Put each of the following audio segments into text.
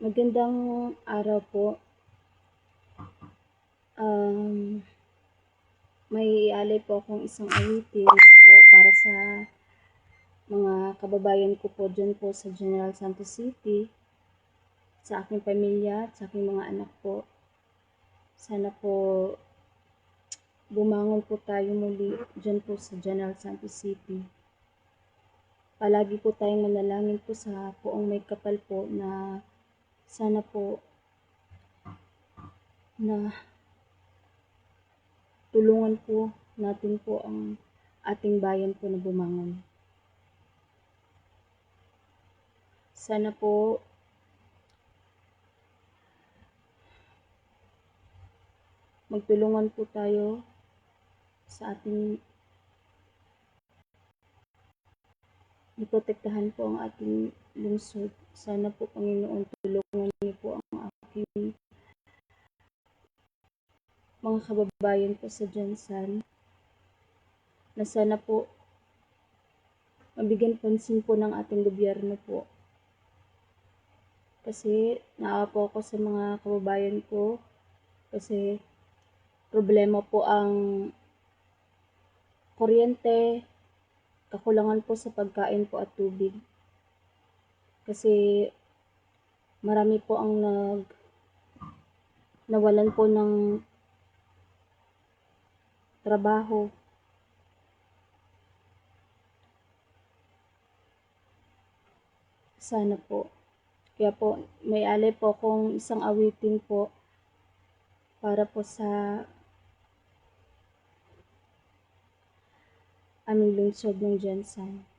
Magandang araw po. May ialay po akong isang awitin po para sa mga kababayan ko po diyan po sa General Santos City, sa aking pamilya at sa aking mga anak po. Sana po bumangon po tayo muli diyan po sa General Santos City. Palagi po tayong manalangin po sa Poong May Kapal po na sana po na tulungan po natin po ang ating bayan po na bumangon. Sana po magtulungan po tayo sa ating iprotektahan po ang ating lungsod. Sana po, Panginoon, tulungan niyo po ang aking mga kababayan po sa Jansan na sana po mabigyan pansin po ng ating gobyerno po. Kasi naawa po ako sa mga kababayan ko kasi problema po ang kuryente, kakulangan po sa pagkain po at tubig. Kasi marami po ang nawalan po ng trabaho. Sana po. Kaya po, may alay po akong isang awitin po para po sa aming lungsod ng Jansan.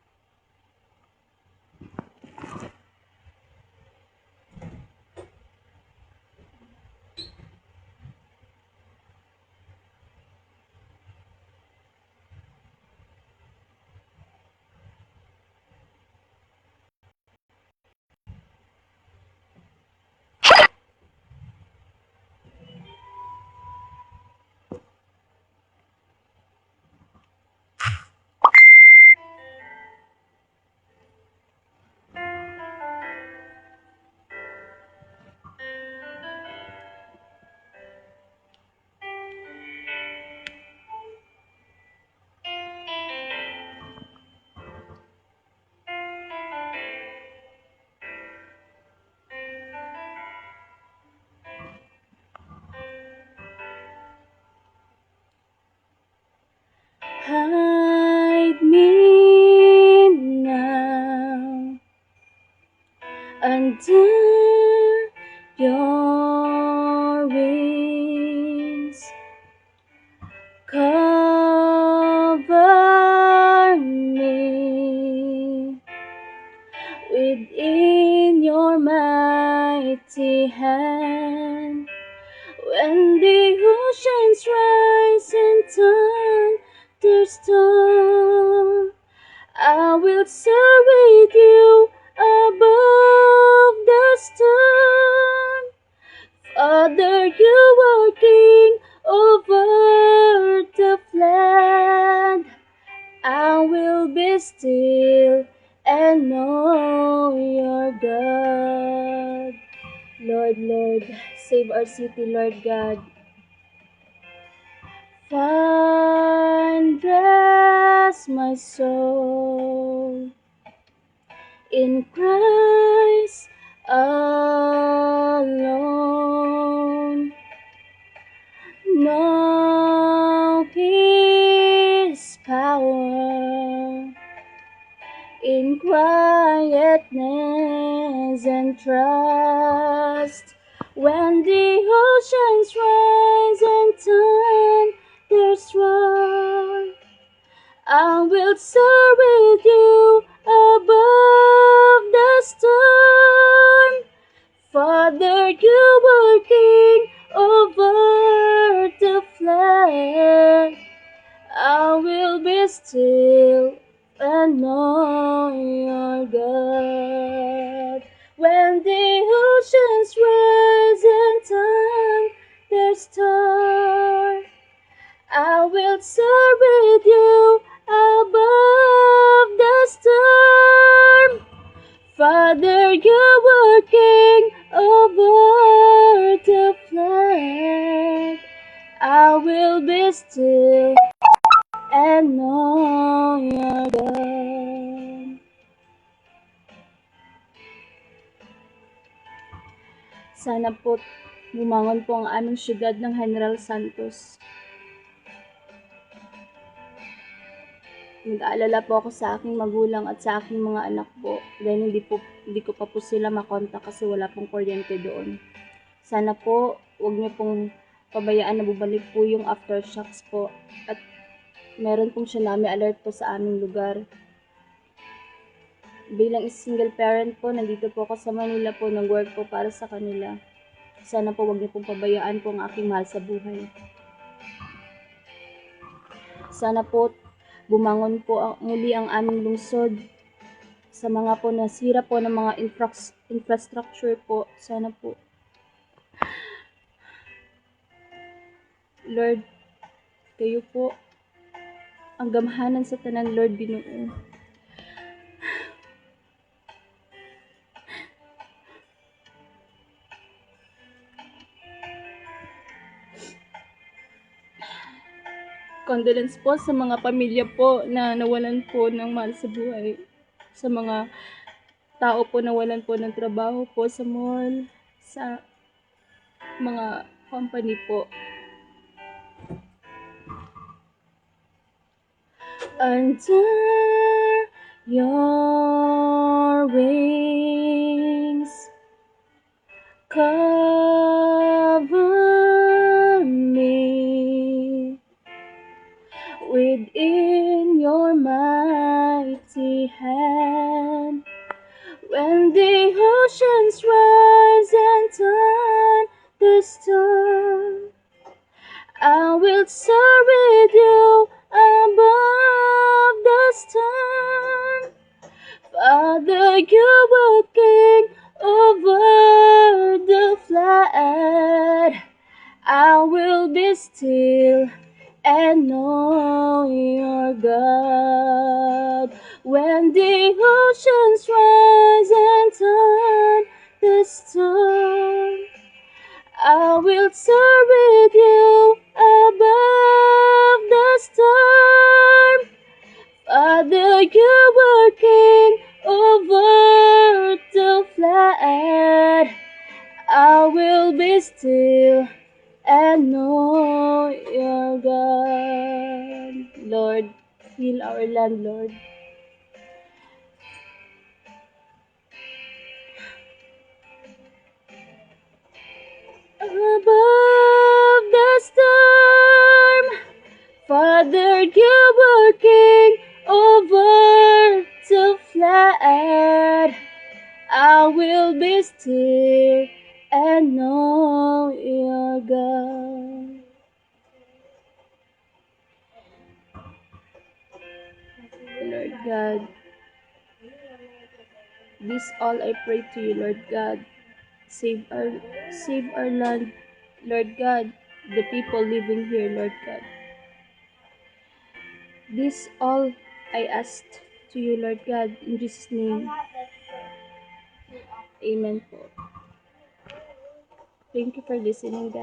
Hide me now under your wings. Cover me within your mighty hand. When the oceans rise and thunderstorm, I will soar with you above the storm. Father, you are king over the flood. I will be still and know you're God. Lord, save our city, Lord God. Find rest my soul in Christ alone. Know His power in quietness and trust. When the oceans rise and thunders roar, I will soar with you above the storm. Father, you are king over the flood. I will be still and know you're God. When the oceans rise and thunders roar, I will soar with you above the storm. Father, you are king over the flood. I will be still and know you're God. Sana po bumangon po ang aming syudad ng General Santos. Nag-aalala po ako sa aking magulang at sa aking mga anak po dahil hindi ko pa po sila makontak kasi wala pong kuryente doon. Sana po huwag niyo pong pabayaan na bumalik po yung aftershocks po at meron pong tsunami alert po sa aming lugar. Bilang single parent po, nandito po ako sa Manila po, nag-work po para sa kanila. Sana po huwag niyo pong pabayaan po ang aking mahal sa buhay. Sana po bumangon po muli ang aming lungsod sa mga po nasira po ng mga infrastructure po. Sana po. Lord, kayo po ang gamhanan sa tanan, Lord Ginoo. Condolence po sa mga pamilya po na nawalan po ng mahal sa buhay. Sa mga tao po nawalan po ng trabaho po sa mall, sa mga company po. Under your wings, cover me within your mighty hand. When the oceans rise and turn the storm, I will soar with you above the storm. Father, you are king over the flood. I will be still and know you're God. When the oceans rise and turn the storm, I will soar with you above the storm. Father, you are king over the flood. I will be still and know you're God. Lord, heal our land, Lord. Above the storm, Father, you are king over the flood. I will be still and know you're God. Lord God, this all I pray to you, Lord God. Save our land, Lord God, the people living here, Lord God. This all I asked to you, Lord God, in Jesus' name. Amen po. Thank you for listening, guys.